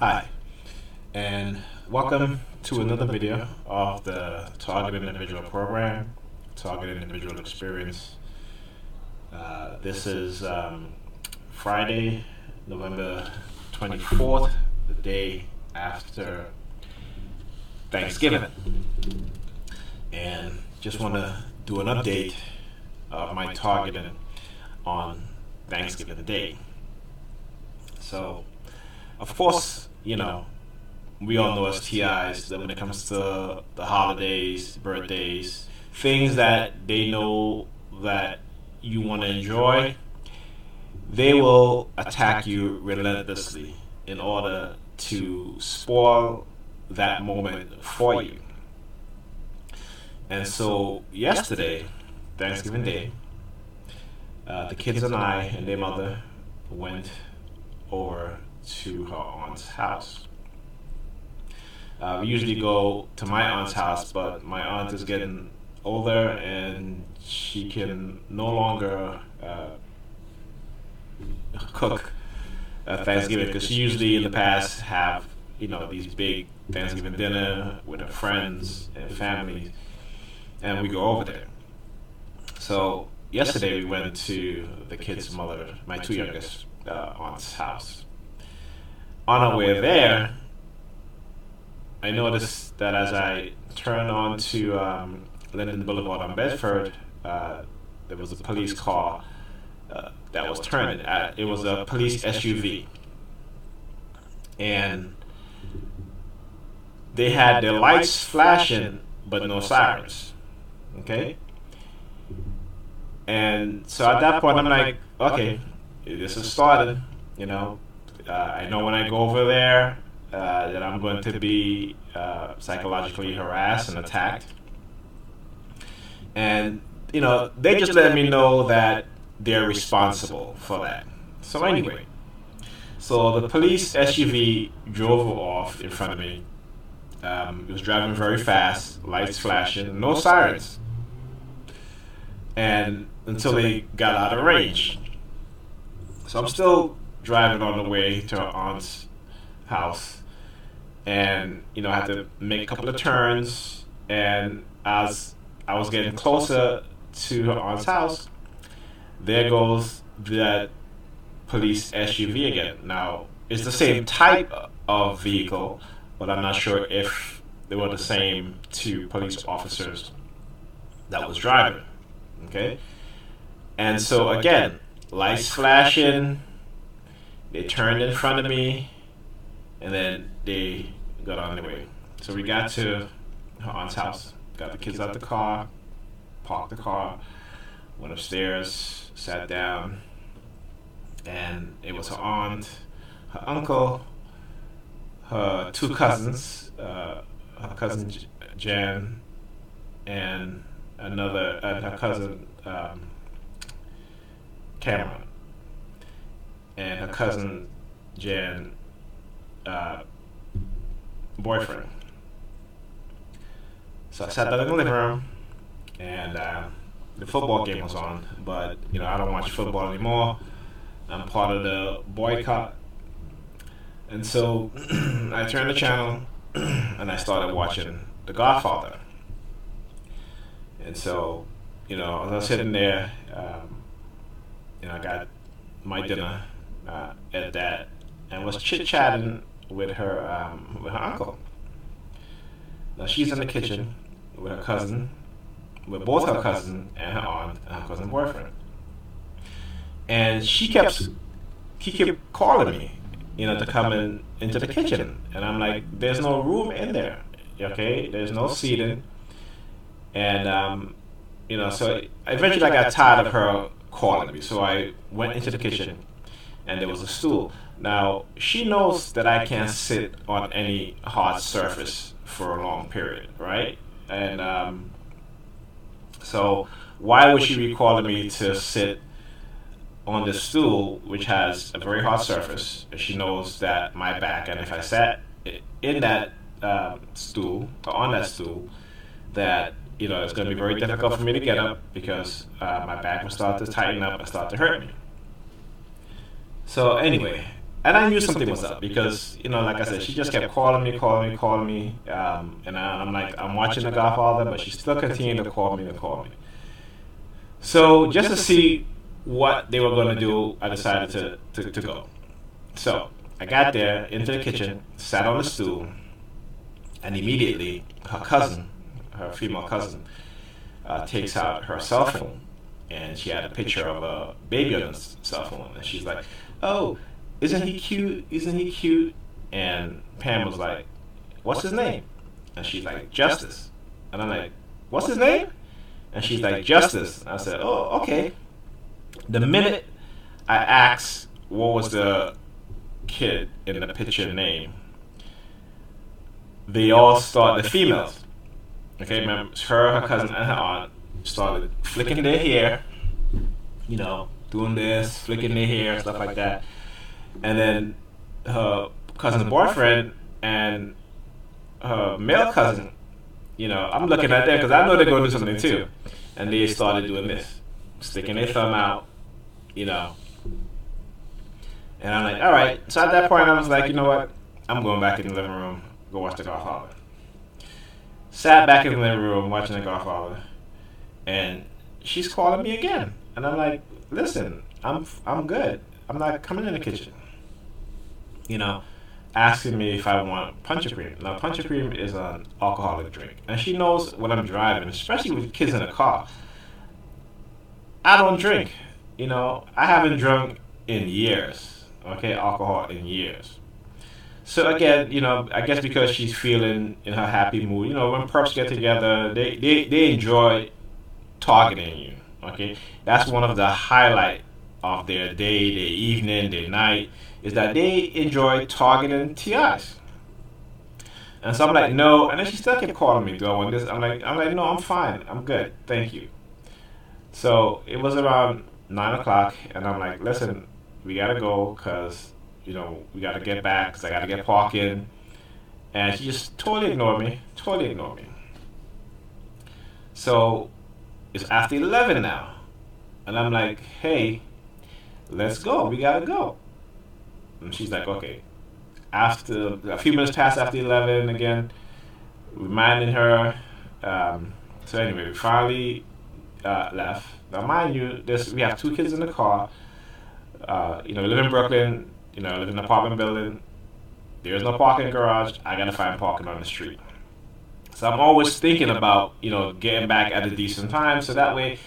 Hi, and welcome to another video of the Targeted Individual Program, Targeted Individual Experience. This is Friday, November 24th, the day after Thanksgiving. And just want to do an update of my targeting on Thanksgiving Day. So, of course, we all know as TIs that when it comes to the holidays, birthdays, things that they know that you want to enjoy, they will attack you relentlessly in order to spoil that moment for you. And so yesterday, Thanksgiving Day, the kids and I and their mother went over to her aunt's house. We usually go to my aunt's house, but my aunt is getting older and she can no longer cook Thanksgiving, because she usually in the past have these big Thanksgiving dinner with her friends and families, and we go over there. So yesterday we went to the kids' mother, my two youngest aunt's house. On our way there, I noticed that as I turned on to Linden Boulevard on Bedford, there was a police car that was turning. It was a police SUV. And they had their lights flashing, but no sirens. Okay? And so at that point, I'm like, okay, this is started. I know when I go over there, that I'm going to be psychologically harassed and attacked. And, they just let me know that they're responsible for that. So anyway, so the police SUV drove off in front of me. It was driving very fast, lights flashing, no sirens. And until they got out of range. So I'm still driving on the way to our aunt's house. And I had to make a couple of turns, and as I was getting closer to her aunt's house, there goes that police SUV again. Now, it's the same type of vehicle, but I'm not sure if they were the same two police officers that was driving. Okay? And so again, lights flashing, they turned in front of me, and then they got on their way. So we got to her aunt's house, got the kids out the car, parked the car, went upstairs, sat down, and it was her aunt, her uncle, her two cousins, her cousin Jan, and her cousin Cameron, and her cousin Jan boyfriend. So I sat down in the living room, and the football game was on, but I don't watch football anymore. I'm part of the boycott, and so I turned the channel and I started watching The Godfather. And so, as I was sitting there, I got my dinner at that, and was chit chatting with her uncle. Now she's in the kitchen with her cousin, with both her cousin and her aunt and her cousin boyfriend. And he kept calling me, to come into the kitchen. And I'm like, there's no room in there, okay? There's no seating. And, so eventually I got tired of her calling me. So I went into the kitchen, and there was a stool. Now, she knows that I can't sit on any hard surface for a long period, right? And so why would she be calling me to sit on the stool, which has a very hard surface? She knows that my back, and if I sat in that stool, or on that stool, that it's going to be very difficult for me to get up, because my back will start to tighten up and start to hurt me. So anyway, And I knew something was up because, like I said, she just kept calling me, calling me, calling me. And I'm like, I'm watching The Godfather, but she still continued to call me and call me. So just to see what they were going to do, I decided to go. So I got there into the kitchen, sat on the stool, and immediately her cousin, her female cousin, takes out her cell phone, and she had a picture of a baby on the cell phone, and she's like, "Oh, isn't he cute? Isn't he cute?" And Pam was like, "What's his name?" And she's like, "Justice." And I'm like, "What's his name?" And she's like, "Justice." And I said, "Oh, okay." The minute I asked what was the kid in the picture name, they all start, the females, okay, remember, her cousin, and her aunt started flicking their hair, doing this, flicking their hair, stuff like that. And then her cousin's boyfriend and her male cousin, I'm looking at them because I know they're going to do something too. And they started doing this, sticking their thumb out, And I'm like, all right. So at that point, I was like, you know what? I'm going back in the living room, go watch The Godfather. Sat back in the living room watching The Godfather, and she's calling me again. And I'm like, listen, I'm good. I'm not coming in the kitchen. Asking me if I want punch cream. Now, punch cream is an alcoholic drink, and she knows when I'm driving, especially with kids in the car. I don't drink. I haven't drunk in years. Okay, alcohol in years. So again, I guess because she's feeling in her happy mood. When perps get together, they enjoy targeting you. Okay, that's one of the highlight of their day, their evening, their night, is that they enjoy targeting TIs. And so I'm like, no, and then she still kept calling me, do I want this? I'm like, no, I'm fine, I'm good, thank you. So it was around 9 o'clock, and I'm like, listen, we gotta go because we gotta get back because I gotta get parking. And she just totally ignored me, So it's after 11 now, and I'm like, hey, let's go, we gotta go. And she's like, okay. After a few minutes past after 11 again, reminding her. So anyway, we finally left. Now, mind you, we have 2 kids in the car. We live in Brooklyn. Live in an apartment building. There's no parking garage. I gotta find parking on the street. So I'm always thinking about getting back at a decent time, so that way,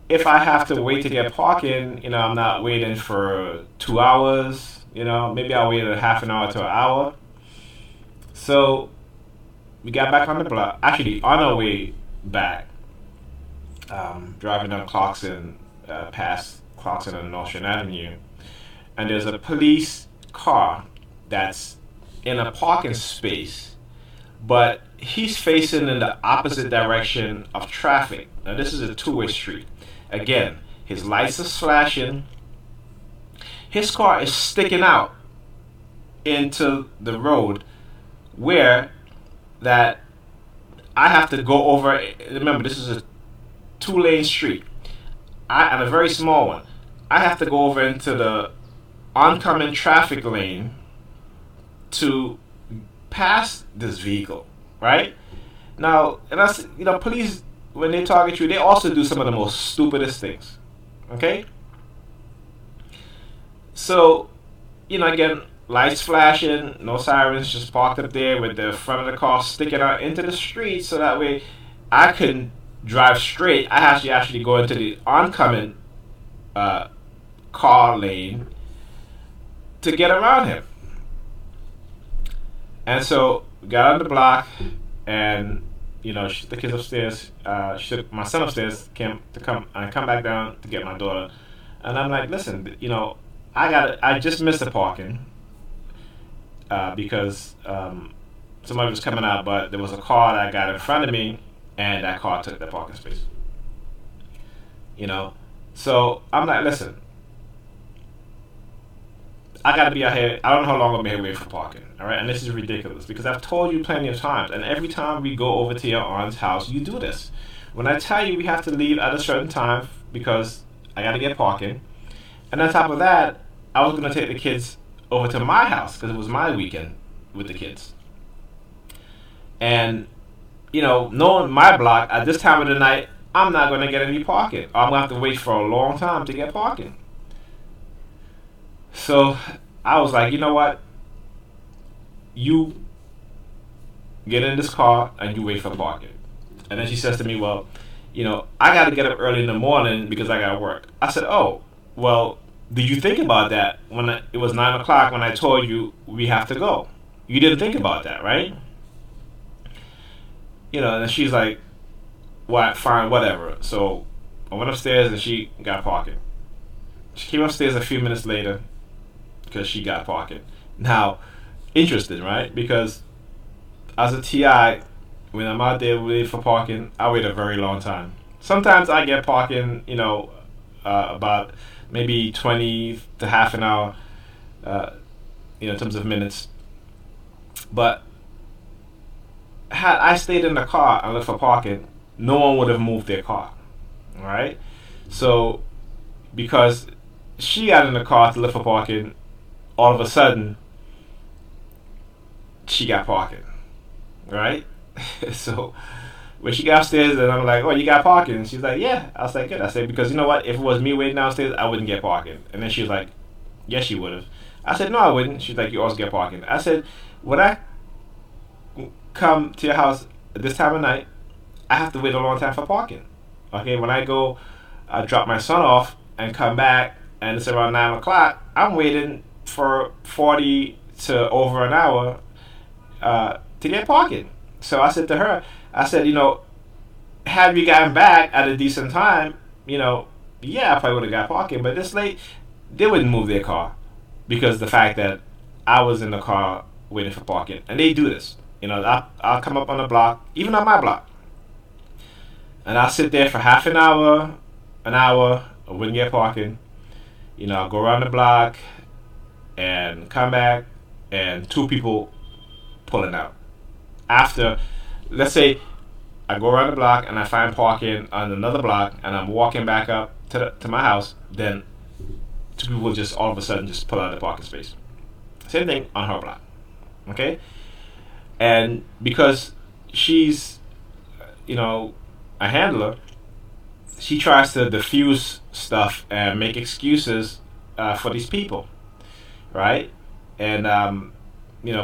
if I have to wait to get parking, I'm not waiting for 2 hours. Maybe I'll wait a half an hour to an hour. So we got back on the block. Actually, on our way back, driving down Clarkson, past Clarkson and Nostrand Avenue, and there's a police car that's in a parking space, but he's facing in the opposite direction of traffic. Now this is a 2-way street. Again, his lights are flashing. His car is sticking out into the road where that I have to go over. Remember, this is a 2-lane street. And a very small one. I have to go over into the oncoming traffic lane to pass this vehicle, right? Now, and that's, police, when they target you, they also do some of the most stupidest things, okay? So, again, lights flashing, no sirens, just parked up there with the front of the car sticking out into the street, so that way I couldn't drive straight. I have to actually go into the oncoming car lane to get around him. And so we got on the block, and the kids upstairs, my son upstairs came to come back down to get my daughter, and I'm like, listen, I just missed the parking because somebody was coming out, but there was a car that got in front of me, and that car took the parking space. So I'm like, listen, I gotta be out here. I don't know how long I'm gonna be here waiting for parking. All right, and this is ridiculous because I've told you plenty of times, and every time we go over to your aunt's house, you do this. When I tell you we have to leave at a certain time because I gotta get parking, and on top of that, I was gonna take the kids over to my house because it was my weekend with the kids. And, knowing my block, at this time of the night, I'm not going to get any parking. I'm going to have to wait for a long time to get parking. So I was like, you know what? You get in this car and you wait for parking. And then she says to me, well, I got to get up early in the morning because I got to work. I said, oh, well, did you think about that when it was 9 o'clock when I told you we have to go? You didn't think about that, right? And she's like, well, fine, whatever. So I went upstairs and she got parking. She came upstairs a few minutes later because she got parking. Now, interesting, right? Because as a TI, when I'm out there waiting for parking, I wait a very long time. Sometimes I get parking, about maybe 20 to half an hour, in terms of minutes. But had I stayed in the car and looked for parking, no one would have moved their car, right? So, because she got in the car to look for parking, all of a sudden, she got parking, right? So, when she got upstairs and I'm like, oh, you got parking? And she's like, yeah. I was like, good. I said, because you know what? If it was me waiting downstairs, I wouldn't get parking. And then she was like, yes, you would have. I said, no, I wouldn't. She's like, you always get parking. I said, when I come to your house at this time of night, I have to wait a long time for parking. Okay, when I go drop my son off and come back and it's around 9 o'clock, I'm waiting for 40 to over an hour to get parking. So I said to her, I said, had we gotten back at a decent time, yeah, I probably would have got parking. But this late, they wouldn't move their car because the fact that I was in the car waiting for parking. And they do this. I'll come up on the block, even on my block. And I'll sit there for half an hour, I wouldn't get parking. I'll go around the block and come back and two people pulling out. After, let's say, I go around the block and I find parking on another block and I'm walking back up to my house, then two people just all of a sudden just pull out of the parking space. Same thing on her block. Okay? And because she's, a handler, she tries to diffuse stuff and make excuses for these people, right? And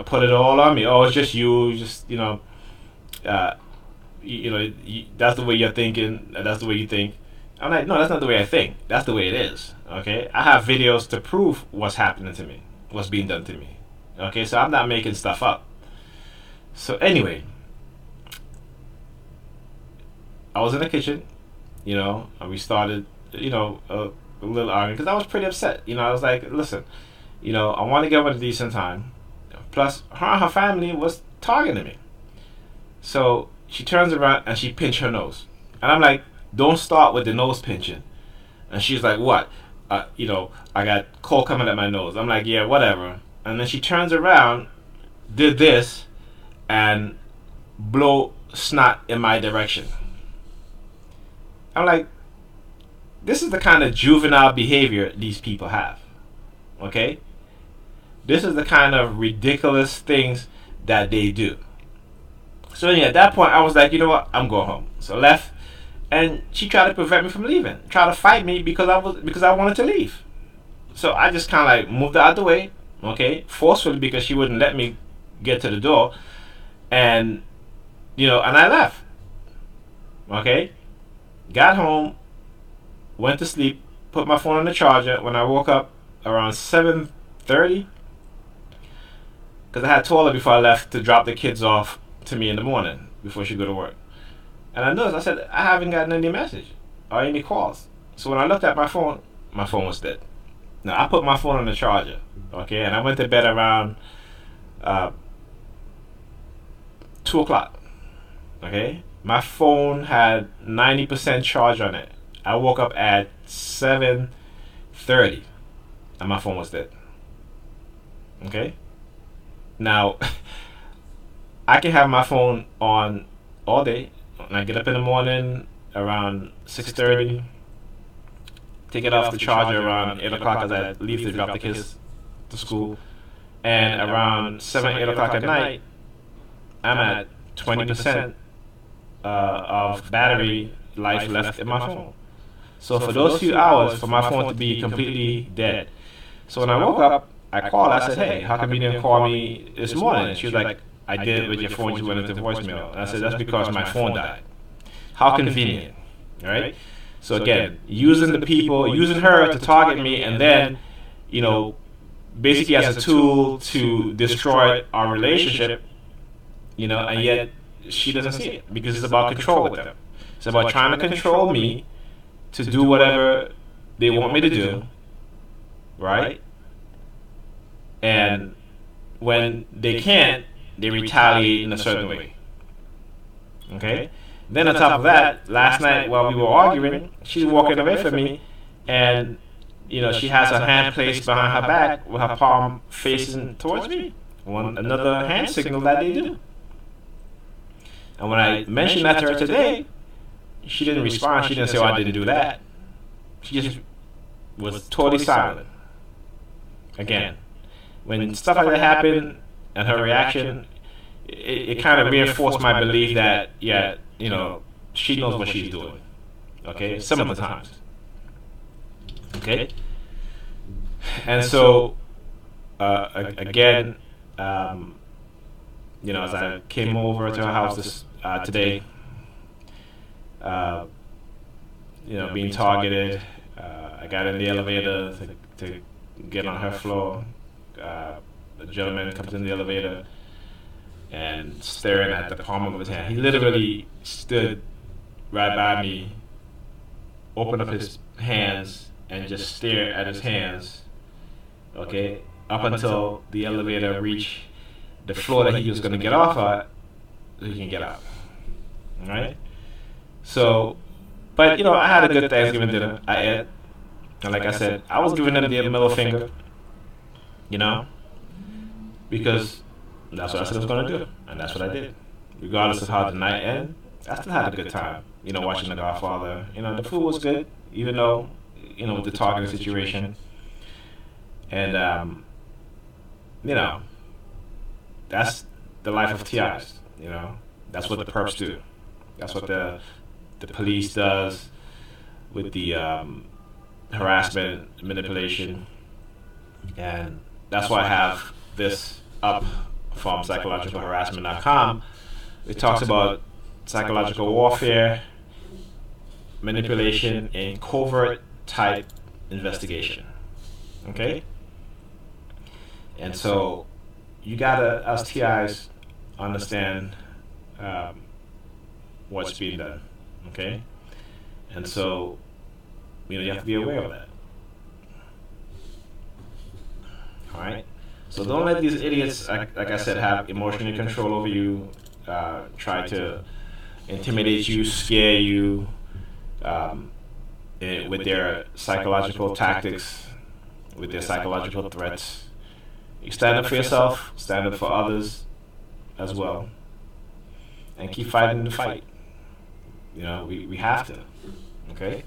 put it all on me. Oh, it's just you. Just that's the way you're thinking. That's the way you think. I'm like, no, that's not the way I think. That's the way it is. Okay, I have videos to prove what's happening to me, what's being done to me. Okay, so I'm not making stuff up. So anyway, I was in the kitchen, and we started, a little arguing because I was pretty upset. I was like, listen, I want to get with a decent time. Plus, her and her family was targeting me. So she turns around and she pinched her nose. And I'm like, don't start with the nose pinching. And she's like, what? I got coal coming at my nose. I'm like, yeah, whatever. And then she turns around, did this, and blow snot in my direction. I'm like, this is the kind of juvenile behavior these people have. Okay? This is the kind of ridiculous things that they do. So anyway, at that point, I was like, you know what? I'm going home. So I left, and she tried to prevent me from leaving. Tried to fight me because I wanted to leave. So I just kind of like moved her out the way, okay, forcefully because she wouldn't let me get to the door, and and I left. Okay, got home, went to sleep, put my phone on the charger. When I woke up around 7:30. Because I had told her before I left to drop the kids off to me in the morning before she go to work. And I noticed, I said, I haven't gotten any message or any calls. So when I looked at my phone was dead. Now, I put my phone on the charger, okay? And I went to bed around 2 o'clock, okay? My phone had 90% charge on it. I woke up at 7:30 and my phone was dead, okay? Now, I can have my phone on all day. When I get up in the morning around 6:30, take it off the charger around 8 o'clock as I leave to drop the kids to school. and around 7, 8 o'clock at night, I'm at 20% of battery life left in my phone. So for those few hours, for my phone to be completely dead. So when I woke up, I called. I said, "Hey, how come you didn't call me this morning?" She was like, "I did with your phone. You went into voicemail." And I said, "That's because my phone died." How convenient, right? So again, using the people, using her to target me, and then, you know, basically as a tool to destroy our relationship, and yet she doesn't see it because it's about control with them. It's about trying to control me to do whatever they want me to do, right? And when they can't, they retaliate in a certain way. Okay? Then on top of that, last night while we were arguing, she's walking away from me, and she has her hand placed behind her back with her palm facing towards me. Another hand signal that they do. And when I mentioned that to her today, she didn't respond. She didn't say, "Oh, I didn't do that." She just was totally silent. Again, when stuff like that happened and her reaction, it kind of reinforced my belief that, yeah, she knows what she's doing. Okay? Some of the times. Okay? And so, again, as I came over to her house today, being targeted, I got in the elevator to get on her floor. The gentleman comes in the elevator and staring at the palm of his hand. He literally stood right by me, opened up his hands, and just stared at his hands, okay, up until the elevator reached the floor that he was going to get off at, so he can get out. All right? So, but, I had a good Thanksgiving dinner. I ate. And like I said, I was giving them the middle finger, because that's what I said I was going to do. And that's what I did. Regardless of how the night ended, I still had a good time, watching The Godfather. The food was good, even though, with the targeting situation. And, that's the life of TIs, That's what the perps do. That's what the police does with the harassment, manipulation. And that's why I have this up from psychologicalharassment.com. It talks about psychological warfare, manipulation, and covert type investigation. Okay? And so you gotta, as TIs, understand what's being done. Okay? And so, you have to be aware of that. All right? So don't let these idiots, like I said, have emotional control over you, try to intimidate you, scare you with their psychological tactics, with their psychological threats. You stand up for yourself, stand up for others as well, and keep fighting the fight. We have to. Okay?